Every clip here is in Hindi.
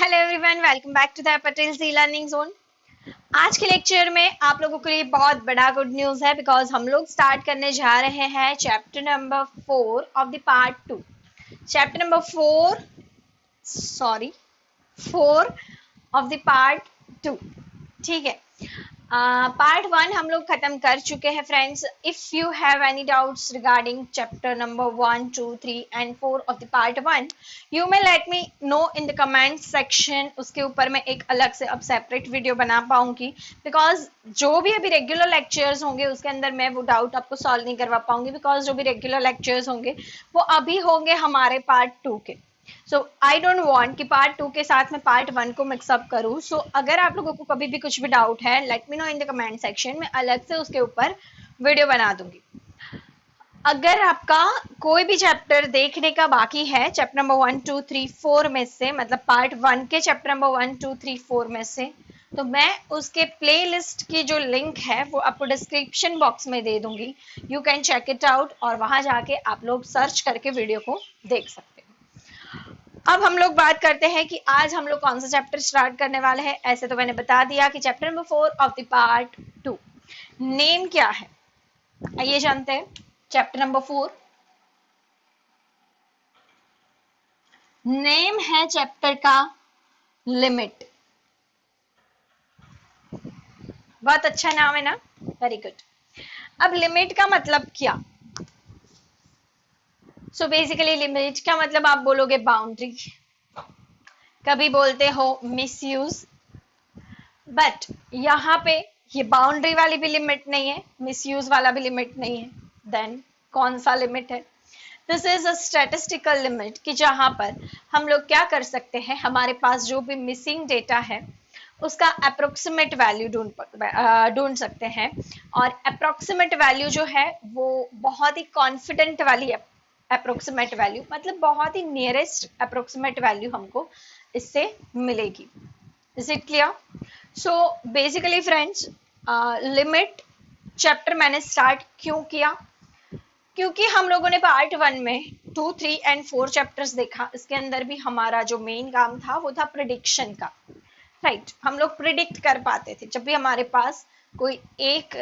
Hello everyone, welcome back to the Patel ji learning zone. आज के लेक्चर में आप लोगों के लिए बहुत बड़ा गुड न्यूज है बिकॉज हम लोग स्टार्ट करने जा रहे हैं chapter number 4 of the part 2। Chapter number 4 of the part 2। ठीक है, पार्ट 1 हम लोग खत्म कर चुके हैं friends. If you have any doubts regarding chapter number 1, 2, 3 and 4 of the part 1, you may let me know in the comment section. उसके ऊपर मैं एक अलग से अब सेपरेट वीडियो बना पाऊंगी बिकॉज जो भी अभी रेगुलर लेक्चर्स होंगे उसके अंदर मैं वो डाउट आपको सॉल्व नहीं करवा पाऊंगी बिकॉज जो भी रेगुलर लेक्चर्स होंगे वो अभी होंगे हमारे पार्ट 2 के। सो आई डोंट वांट कि पार्ट 2 के साथ मैं पार्ट 1 को मिक्सअप करूं। सो अगर आप लोगों को कभी भी कुछ भी डाउट है, let me know in the comment section में, अलग से उसके ऊपर वीडियो बना दूंगी। अगर आपका कोई भी चैप्टर देखने का बाकी है चैप्टर नंबर 1, 2, 3, 4 में से, मतलब पार्ट 1 के चैप्टर नंबर 1, 2, 3, 4 में से, तो मैं उसके प्लेलिस्ट की जो लिंक है वो आपको डिस्क्रिप्शन बॉक्स में दे दूंगी। You can check it out और वहां जाके आप लोग सर्च करके वीडियो को देख सकते हैं। अब हम लोग बात करते हैं कि आज हम लोग कौन सा चैप्टर स्टार्ट करने वाले हैं। ऐसे तो मैंने बता दिया कि chapter number 4 of the part 2 name क्या है, आइए जानते हैं। चैप्टर नंबर 4 नेम है चैप्टर का लिमिट। बहुत अच्छा नाम है ना, वेरी गुड। अब लिमिट का मतलब क्या? सो बेसिकली लिमिट का मतलब आप बोलोगे बाउंड्री, कभी बोलते हो मिसयूज, बट यहाँ पे ये बाउंड्री वाली भी लिमिट नहीं है, मिसयूज वाला भी लिमिट नहीं है। देन कौन सा लिमिट है? This is a statistical limit कि जहां पर हम लोग क्या कर सकते हैं, हमारे पास जो भी मिसिंग डेटा है उसका अप्रोक्सीमेट वैल्यू ढूंढ सकते हैं। और अप्रोक्सीमेट वैल्यू जो है वो बहुत ही कॉन्फिडेंट वाली अप्रोक्सीमेट वैल्यू, मतलब बहुत ही नियरेस्ट अप्रोक्सीमेट वैल्यू हमको इससे मिलेगी। Is it clear? So basically friends, limit chapter मैंने स्टार्ट क्यों किया? क्योंकि हम लोगों ने पार्ट 1 में 2, 3 एंड 4 चैप्टर्स देखा। इसके अंदर भी हमारा जो मेन काम था वो था प्रिडिक्शन का, राइट। हम लोग प्रिडिक्ट कर पाते थे जब भी हमारे पास कोई एक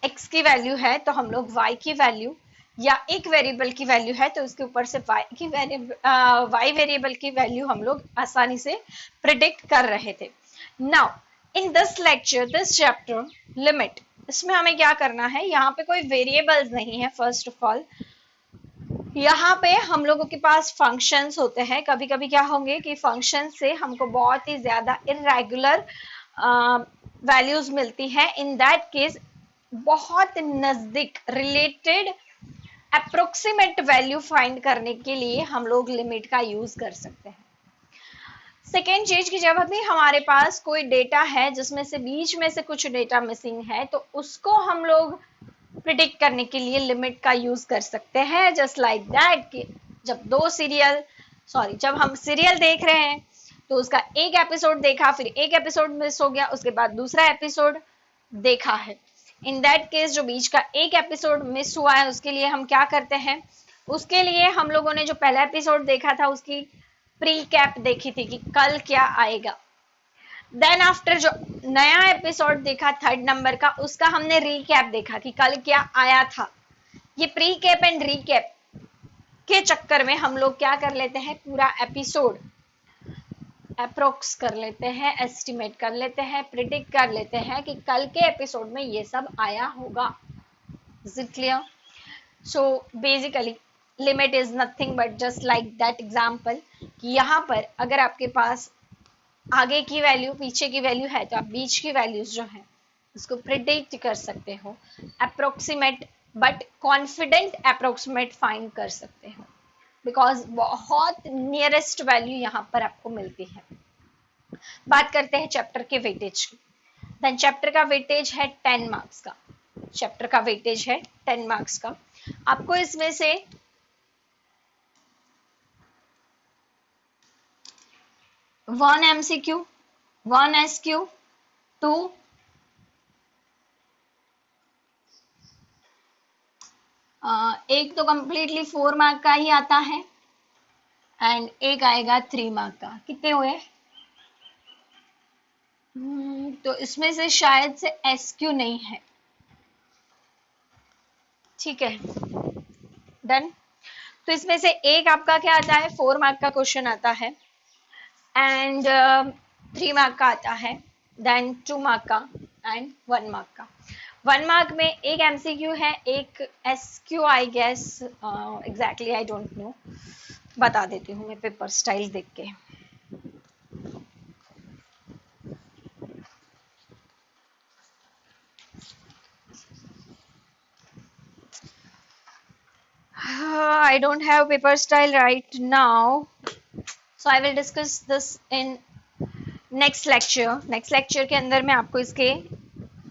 एक्स की वैल्यू है तो हम लोग वाई की वैल्यू, या एक वेरिएबल की वैल्यू है तो उसके ऊपर से वाई वेरिएबल की वैल्यू हम लोग आसानी से प्रिडिक्ट कर रहे थे। Now in this lecture, this chapter limit, इसमें हमें क्या करना है? यहाँ पे कोई वेरिएबल्स नहीं है। फर्स्ट ऑफ ऑल यहाँ पे हम लोगों के पास फंक्शंस होते हैं। कभी कभी क्या होंगे कि फंक्शन से हमको बहुत ही ज्यादा इरेगुलर वैल्यूज मिलती हैं। इन दैट केस बहुत नजदीक रिलेटेड अप्रोक्सीमेट वैल्यू फाइंड करने के लिए हम लोग लिमिट का यूज कर सकते हैं। सेकेंड चीज की जब भी हमारे पास कोई डेटा है जिसमें से बीच में से कुछ डेटा मिसिंग है तो उसको हम लोग प्रिडिक्ट करने के लिए लिमिट का यूज कर सकते हैं। जस्ट लाइक दैट कि जब हम सीरियल देख रहे हैं तो उसका एक एपिसोड देखा, फिर एक एपिसोड मिस हो गया, उसके बाद दूसरा एपिसोड देखा है। इन दैट केस जो बीच का एक एपिसोड मिस हुआ है उसके लिए हम क्या करते हैं? उसके लिए हम लोगों ने जो पहला एपिसोड देखा था उसकी प्री कैप देखी थी कि कल क्या आएगा। देन आफ्टर जो नया एपिसोड देखा थर्ड नंबर का, उसका हमने रीकैप देखा कि कल क्या आया था। ये प्री कैप एंड रीकैप के चक्कर में हम लोग क्या कर लेते हैं, पूरा एपिसोड अप्रोक्स कर लेते हैं, एस्टिमेट कर लेते हैं, प्रिडिक्ट कर लेते हैं कि कल के एपिसोड में ये सब आया होगा। Is it clear? So basically limit is nothing but just like that example कि यहाँ पर अगर आपके पास आगे की वैल्यू पीछे की वैल्यू है तो आप बीच की वैल्यूज जो है उसको प्रिडिक्ट कर सकते हो, approximate but confident approximate find कर सकते हो बिकॉज बहुत नियरेस्ट वैल्यू यहाँ पर आपको मिलती है। बात करते हैं चैप्टर के वेटेज की। देन चैप्टर का वेटेज है 10 मार्क्स का। चैप्टर का वेटेज है 10 मार्क्स का। आपको इसमें से 1 MCQ, 1 SQ, 2 एक तो कंप्लीटली 4 मार्क का ही आता है एंड एक आएगा 3 मार्क का। कितने हुए? तो इसमें से शायद से SQ नहीं है। ठीक है, डन। तो इसमें से एक आपका क्या आता है, 4 मार्क का क्वेश्चन आता है, एंड 3 मार्क का आता है, देन 2 मार्क का, एंड 1 मार्क का। 1 मार्क में एक MCQ है, एक SQ, I guess, exactly I don't know, बता देती हूँ मैं पेपर स्टाइल देख के। I don't have paper style right now, so I will discuss this in next lecture के अंदर मैं आपको इसके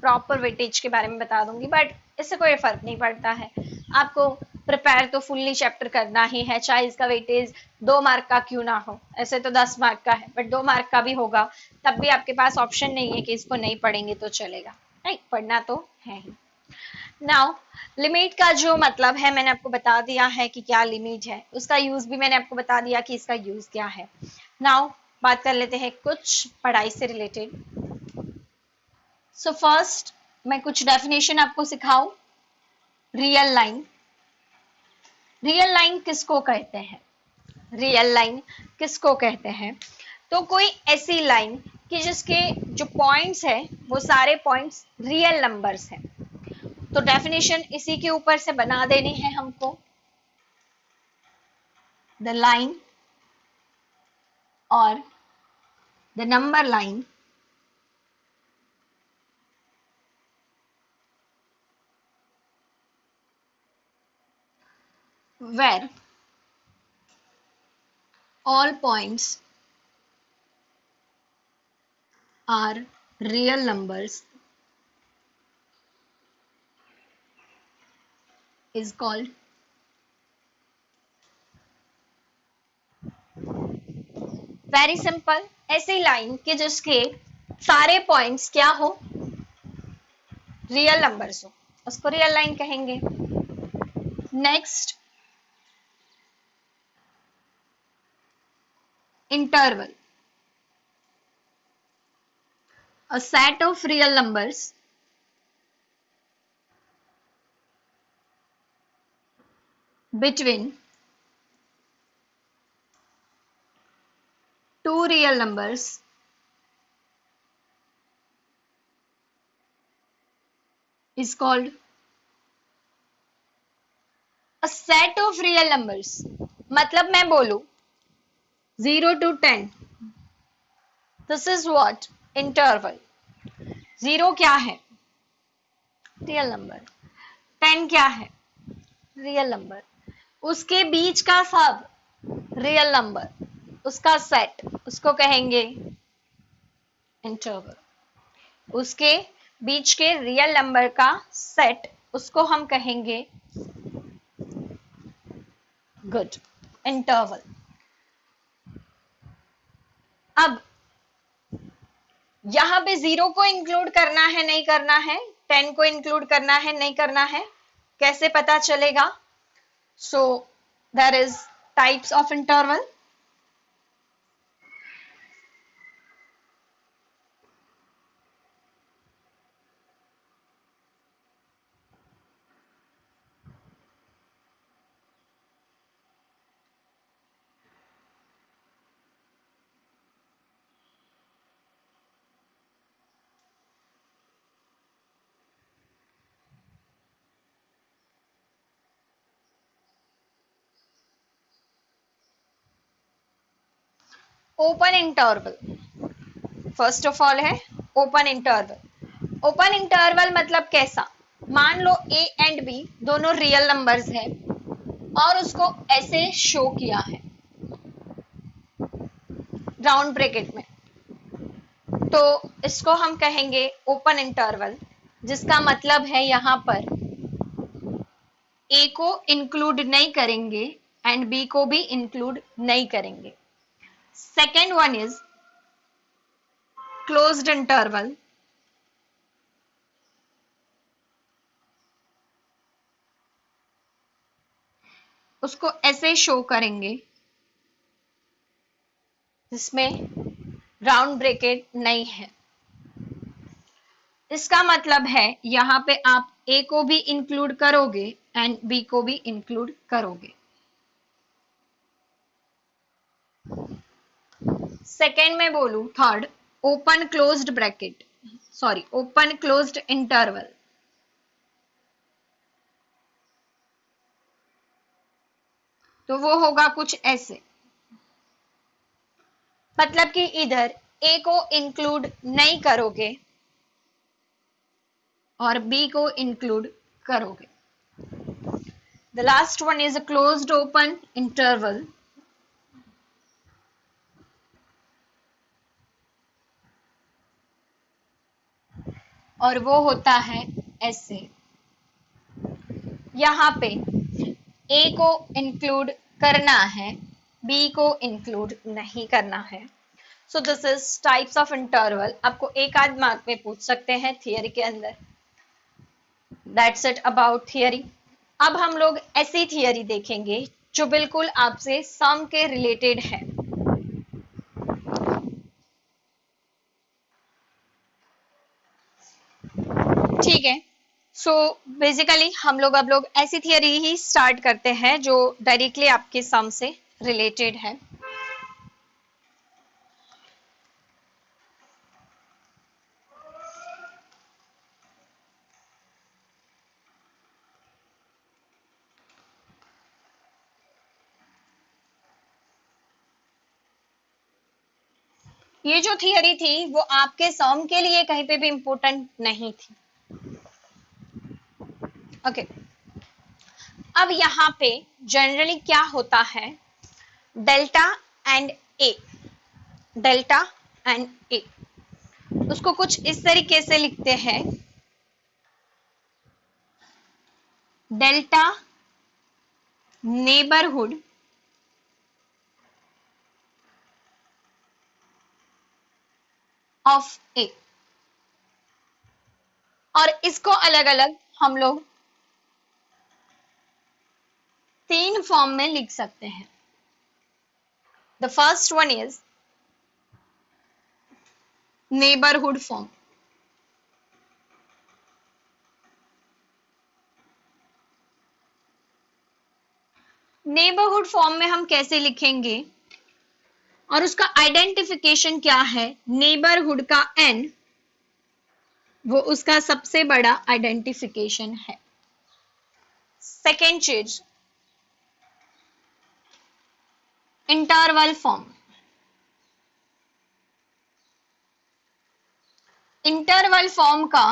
प्रॉपर वेटेज के बारे में बता दूंगी, बट इससे कोई फर्क नहीं पड़ता है। आपको प्रिपेयर तो फुल्ली चैप्टर करना ही है, चाहे इसका वेटेज 2 मार्क का क्यों ना हो। ऐसे तो 10 मार्क का है, बट 2 मार्क का भी होगा, तब भी आपके पास ऑप्शन नहीं है कि इसको नहीं पढ़ेंगे तो चलेगा, नहीं पढ़ना तो है ही। नाउ लिमिट का जो मतलब है मैंने आपको बता दिया है कि क्या लिमिट है, उसका यूज भी मैंने आपको बता दिया कि इसका यूज क्या है। नाउ बात कर लेते हैं कुछ पढ़ाई से रिलेटेड। सो फर्स्ट मैं कुछ डेफिनेशन आपको सिखाऊं। रियल लाइन, रियल लाइन किसको कहते हैं, रियल लाइन किसको कहते हैं, तो कोई ऐसी लाइन कि जिसके जो पॉइंट्स है वो सारे पॉइंट्स रियल नंबर्स हैं। तो डेफिनेशन इसी के ऊपर से बना देनी है हमको। द लाइन और the number line where all points are real numbers is called very simple. ऐसी लाइन कि जिसके सारे पॉइंट्स क्या हो, रियल नंबर्स हो, उसको रियल लाइन कहेंगे। Next, interval, a set of real numbers between two real numbers is called a set of real numbers। मतलब मैं बोलू 0 to 10, this is what interval। 0 क्या है, रियल नंबर। 10 क्या है, रियल नंबर। उसके बीच का सब रियल नंबर, उसका सेट, उसको कहेंगे इंटरवल। उसके बीच के रियल नंबर का सेट, उसको हम कहेंगे गुड, इंटरवल। अब यहां पे 0 को इंक्लूड करना है नहीं करना है, 10 को इंक्लूड करना है नहीं करना है, कैसे पता चलेगा? So there is types of interval. Open interval first of all है, ओपन इंटरवल। ओपन इंटरवल मतलब कैसा, मान लो ए एंड बी दोनों रियल नंबर्स हैं और उसको ऐसे शो किया है राउंड ब्रैकेट में, तो इसको हम कहेंगे ओपन इंटरवल, जिसका मतलब है यहां पर ए को इंक्लूड नहीं करेंगे एंड बी को भी इंक्लूड नहीं करेंगे। Second one is closed interval. उसको ऐसे शो करेंगे जिसमें राउंड ब्रैकेट नहीं है। इसका मतलब है यहां पे आप ए को भी इंक्लूड करोगे एंड बी को भी इंक्लूड करोगे। सेकेंड में बोलूं, third, open closed bracket, sorry open closed interval. तो वो होगा कुछ ऐसे, मतलब कि इधर ए को इंक्लूड नहीं करोगे और बी को इंक्लूड करोगे। The last one is a closed open interval. और वो होता है ऐसे, यहां पे ए को इंक्लूड करना है, बी को इंक्लूड नहीं करना है। So this is types of interval. आपको एक आध मार्क में पूछ सकते हैं थियरी के अंदर। That's it about theory. अब हम लोग ऐसी थियरी देखेंगे जो बिल्कुल आपसे सम के रिलेटेड है। ठीक है, सो बेसिकली हम लोग अब लोग ऐसी थियरी ही स्टार्ट करते हैं जो डायरेक्टली आपके सम से रिलेटेड है। ये जो थियरी थी वो आपके सम के लिए कहीं पे भी इंपॉर्टेंट नहीं थी। ओके, अब यहाँ पे जनरली क्या होता है, delta and a, delta and a, उसको कुछ इस तरीके से लिखते हैं, डेल्टा नेबरहुड ऑफ ए। और इसको अलग अलग हम लोग तीन फॉर्म में लिख सकते हैं। The first one is neighbourhood form. Neighbourhood form में हम कैसे लिखेंगे और उसका आइडेंटिफिकेशन क्या है, नेबरहुड का एन वो उसका सबसे बड़ा आइडेंटिफिकेशन है। सेकेंड चीज, इंटरवल फॉर्म। इंटरवल फॉर्म का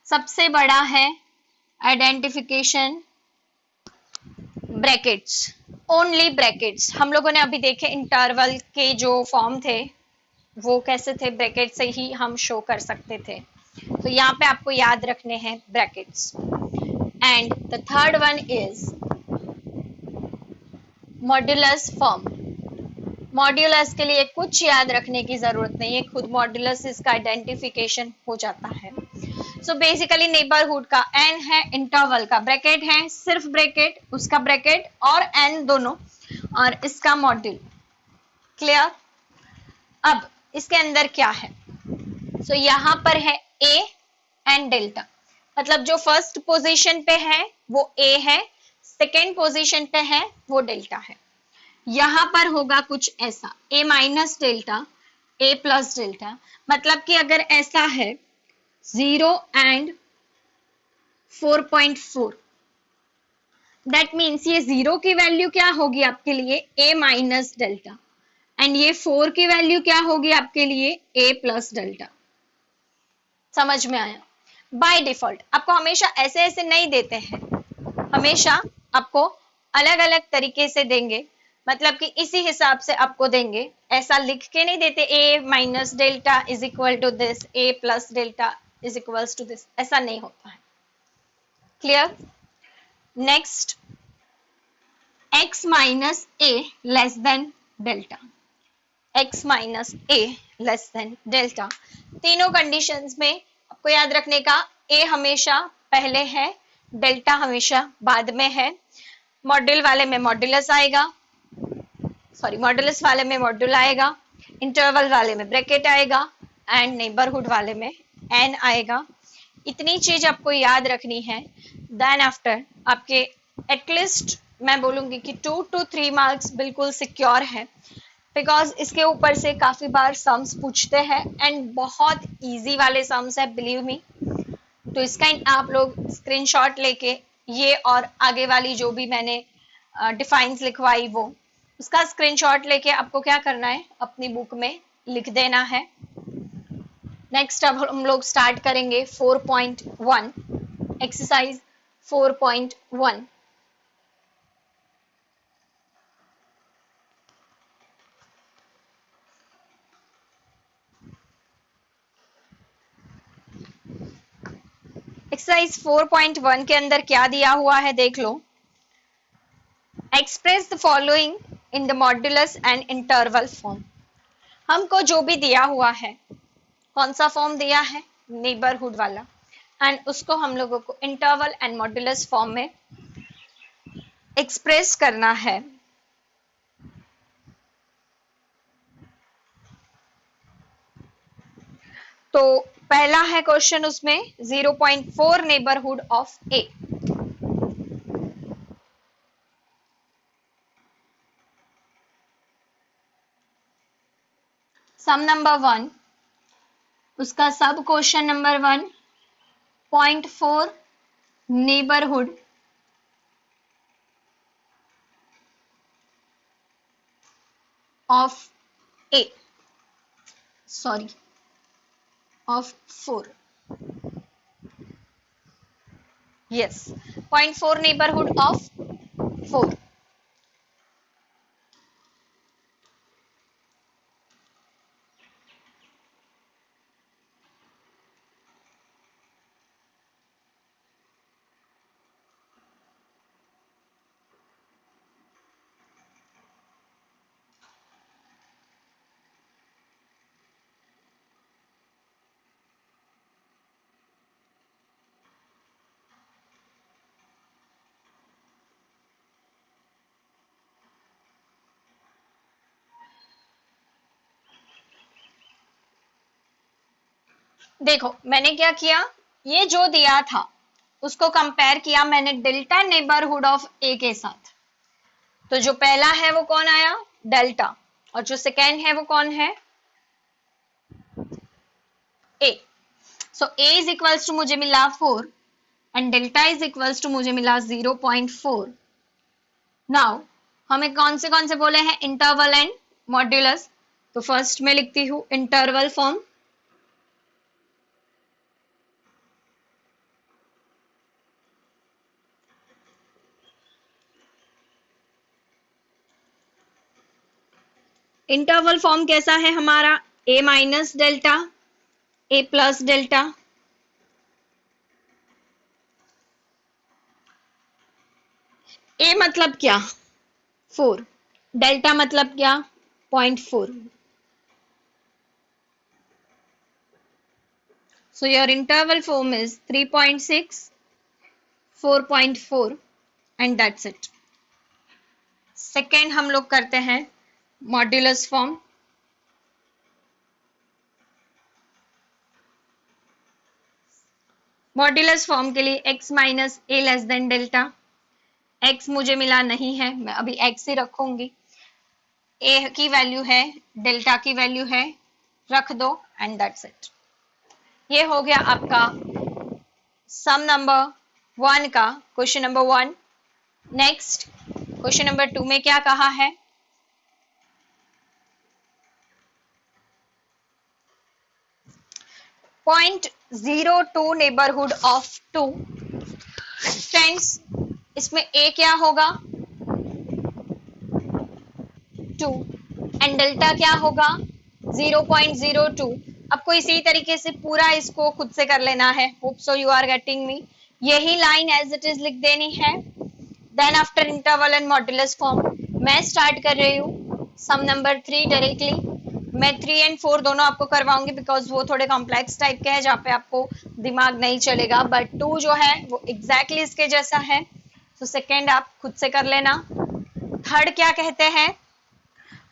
सबसे बड़ा है आइडेंटिफिकेशन ब्रैकेट्स, ओनली ब्रैकेट्स। हम लोगों ने अभी देखे इंटरवल के जो फॉर्म थे वो कैसे थे, ब्रैकेट से ही हम शो कर सकते थे। तो यहाँ पे आपको याद रखने हैं brackets. And the third one is modulus form. Modulus के लिए कुछ याद रखने की जरूरत नहीं है, खुद मॉड्यूलस इसका आइडेंटिफिकेशन हो जाता है। सो बेसिकली नेबरहुड का एन है, इंटरवल का ब्रैकेट है, सिर्फ ब्रैकेट, उसका ब्रैकेट और एन दोनों, और इसका मॉड्यूल। क्लियर? अब इसके अंदर क्या है, सो यहाँ पर है ए एंड डेल्टा, मतलब जो फर्स्ट पोजीशन पे है वो ए है, सेकेंड पोजीशन पे है वो डेल्टा है। यहां पर होगा कुछ ऐसा, ए माइनस डेल्टा, ए प्लस डेल्टा, मतलब कि अगर ऐसा है 0 एंड 4.4, दैट मीन्स ये 0 की वैल्यू क्या होगी आपके लिए, ए माइनस डेल्टा, एंड ये 4 की वैल्यू क्या होगी आपके लिए, ए प्लस डेल्टा। समझ में आया? बाय डिफॉल्ट आपको हमेशा ऐसे ऐसे नहीं देते हैं, हमेशा आपको अलग अलग तरीके से देंगे, मतलब कि इसी हिसाब से आपको देंगे, ऐसा लिख के नहीं देते a minus delta is equal to this, a plus delta is equals to this, ऐसा नहीं होता है। Clear? Next, x minus a less than delta, x minus a less than delta. तीनों कंडीशंस में आपको याद रखने का, a हमेशा पहले है, डेल्टा हमेशा बाद में है। मॉड्यूल वाले में मॉड्यूलस आएगा, सॉरी मॉड्यूलस वाले में मॉड्यूल आएगा, इंटरवल वाले में ब्रैकेट आएगा, एंड नेबरहुड वाले में n आएगा। इतनी चीज आपको याद रखनी है। देन आफ्टर आपके एटलीस्ट मैं बोलूंगी कि 2 to 3 मार्क्स बिल्कुल सिक्योर है, बिकॉज इसके ऊपर से काफी बार सम्स पूछते हैं एंड बहुत इजी वाले सम्स है, बिलीव मी। तो इसका आप लोग स्क्रीनशॉट लेके ये और आगे वाली जो भी मैंने डिफाइंस लिखवाई वो उसका स्क्रीनशॉट लेके आपको क्या करना है, अपनी बुक में लिख देना है। नेक्स्ट अब हम लोग स्टार्ट करेंगे 4.1 एक्सरसाइज 4.1। एक्सरसाइज 4.1 के अंदर क्या दिया हुआ है देख लो। Express the following in the modulus and interval form. हमको जो भी दिया हुआ है, कौन सा फॉर्म दिया है, नेबरहुड वाला, एंड उसको हम लोगों को इंटरवल एंड मॉड्यूलस फॉर्म में एक्सप्रेस करना है। तो पहला है क्वेश्चन उसमें 0.4 neighbourhood of A. Sum number 1, उसका सब question number 1 0.4 neighbourhood of A, sorry of 4, yes 0.4 neighbourhood of 4। देखो मैंने क्या किया, ये जो दिया था उसको कंपेयर किया मैंने डेल्टा नेबरहुड ऑफ ए के साथ। तो जो पहला है वो कौन आया, डेल्टा, और जो सेकेंड है वो कौन है, A. So A is equals to मुझे मिला 4 and delta is equals to मुझे मिला 0.4। नाउ हमें कौन से बोले हैं, इंटरवल एंड मॉड्यूलस। तो फर्स्ट में लिखती हूं इंटरवल फॉर्म। इंटरवल फॉर्म कैसा है हमारा, a minus delta, a plus delta. a मतलब क्या, 4, डेल्टा मतलब क्या, 0.4। So your interval form is 3.6, 4.4 and that's it. Second हम लोग करते हैं मॉड्यूलस फॉर्म। मॉड्यूलस फॉर्म के लिए x minus a less than delta. x मुझे मिला नहीं है, मैं अभी x ही रखूंगी। a की वैल्यू है, डेल्टा की वैल्यू है, रख दो एंड दैट्स इट। ये हो गया आपका सम नंबर 1 का question number 1। Next question number 2 में क्या कहा है, .02 नेबरहुड ऑफ 2। फ्रेंड्स इसमें a क्या होगा, 2 एंड डेल्टा क्या होगा, 0.02। आपको इसी तरीके से पूरा इसको खुद से कर लेना है। Hope so you are getting me. यही लाइन एज इट इज लिख देनी है। Then after interval and modulus form मैं स्टार्ट कर रही हूँ सम नंबर 3 डायरेक्टली। मैं 3 एंड 4 दोनों आपको करवाऊंगी बिकॉज वो थोड़े कॉम्प्लेक्स टाइप के हैं जहाँ पे आपको दिमाग नहीं चलेगा, बट 2 जो है वो एग्जैक्टली इसके जैसा है। तो सेकेंड आप खुद से कर लेना। थर्ड क्या कहते हैं,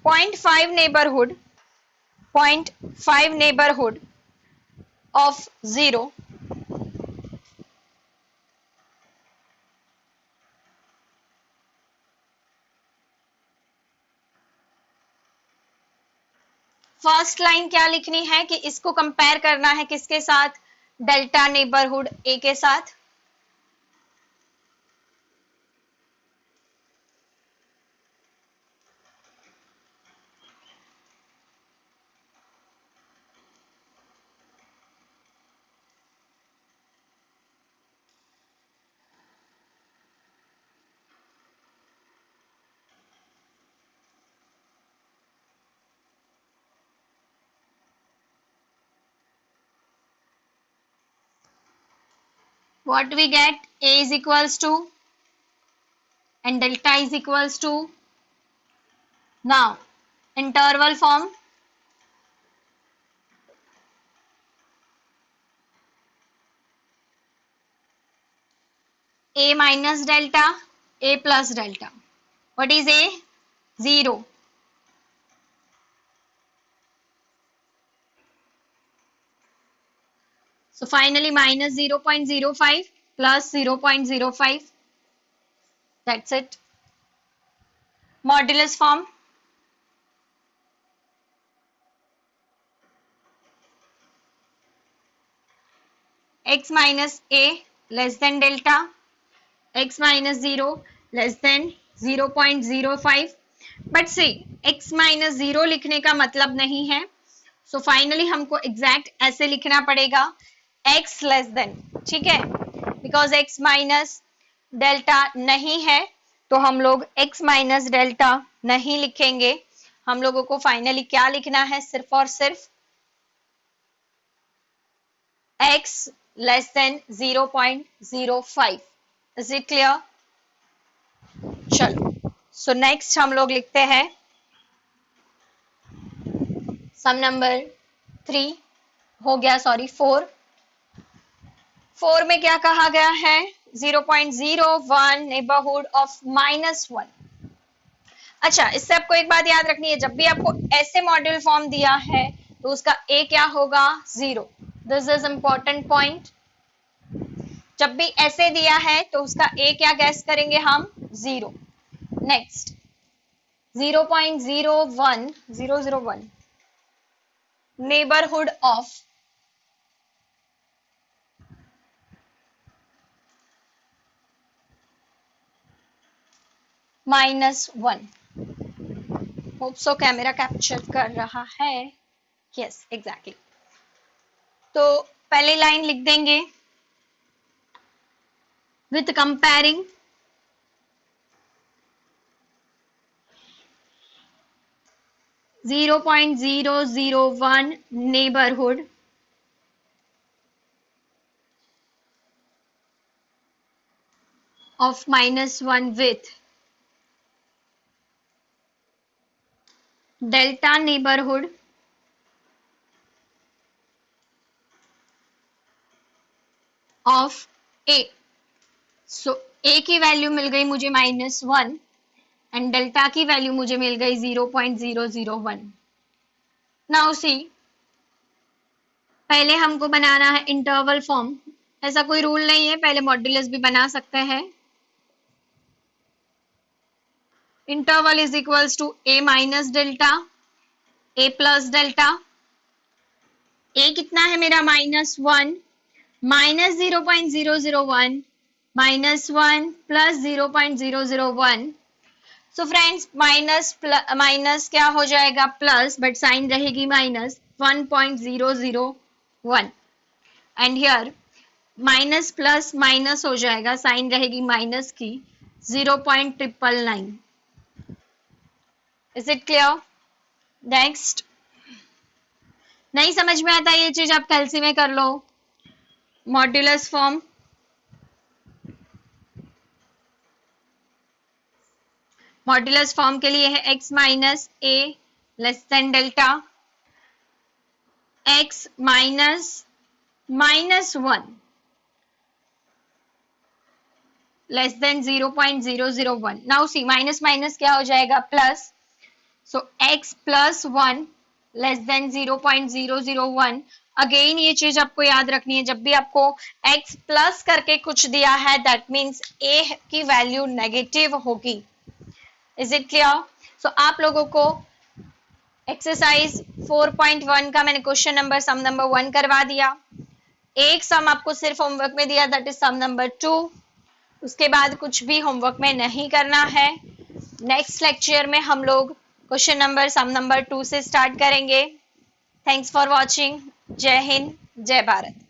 0.5 neighbourhood, 0.5 neighbourhood of 0, first line क्या लिखनी है कि इसको कंपेयर करना है किसके साथ, डेल्टा नेबरहुड ए के साथ। What we get, A is equals to and delta is equals to, now interval form, A minus delta, A plus delta. What is A? 0. So finally minus 0.05 plus 0.05. That's it. Modulus form. X minus A less than delta. X minus 0 less than 0.05. But see, X minus 0 लिखने का मतलब नहीं है. So finally हमको exact ऐसे लिखना पड़ेगा x लेस देन, ठीक है, बिकॉज x माइनस डेल्टा नहीं है तो हम लोग x माइनस डेल्टा नहीं लिखेंगे. हम लोगों को फाइनली क्या लिखना है, सिर्फ और सिर्फ x less than 0.05. Is it clear? चलो, सो नेक्स्ट हम लोग लिखते हैं सम नंबर 3 हो गया, सॉरी 4 में क्या कहा गया है, 0.01 नेबरहुड ऑफ -1. अच्छा, इससे आपको एक बात याद रखनी है, जब भी आपको ऐसे मॉड्यूल फॉर्म दिया है तो उसका ए क्या होगा, 0. This is important point. जब भी ऐसे दिया है तो उसका ए क्या गैस करेंगे हम, 0. Next 0.001 neighbourhood of -1. Hope so camera capture कर रहा है. Yes, exactly. तो पहली लाइन लिख देंगे with comparing (0.001) neighborhood of -1 with delta neighborhood of A. So A की वैल्यू मिल गई मुझे -1 एंड डेल्टा की वैल्यू मुझे मिल गई 0.001. नाउ सी, पहले हमको बनाना है इंटरवल फॉर्म. ऐसा कोई रूल नहीं है, पहले मॉड्यूलस भी बना सकते हैं. Interval is equals to A minus delta, A plus delta. A कितना है मेरा, -1, minus 0.001 -1 plus 0.001. So friends, minus क्या हो जाएगा, प्लस, बट साइन रहेगी minus, 1.001. And here minus plus minus हो जाएगा, साइन रहेगी माइनस की, 0.999. Is it clear? नेक्स्ट, नहीं समझ में आता ये चीज, आप कैलसी में कर लो. मॉड्यूलस फॉर्म, मॉड्यूलस फॉर्म के लिए है x minus a less than delta, x minus -1 less than 0.001. Now see, minus minus क्या हो जाएगा, plus. So x plus 1 less than 0.001। Again ये चीज आपको याद रखनी है, जब भी आपको x प्लस करके कुछ दिया है दैट मीन्स a की वैल्यू नेगेटिव होगी। Is it clear? सो आप लोगों को एक्सरसाइज 4.1 का मैंने क्वेश्चन नंबर सम नंबर 1 करवा दिया। एक सम आपको सिर्फ होमवर्क में दिया दैट इज सम नंबर 2। उसके बाद कुछ भी होमवर्क में नहीं करना है। नेक्स्ट लेक्चर में हम लोग क्वेश्चन नंबर सम नंबर 2 से स्टार्ट करेंगे। Thanks for watching. जय हिंद, जय भारत।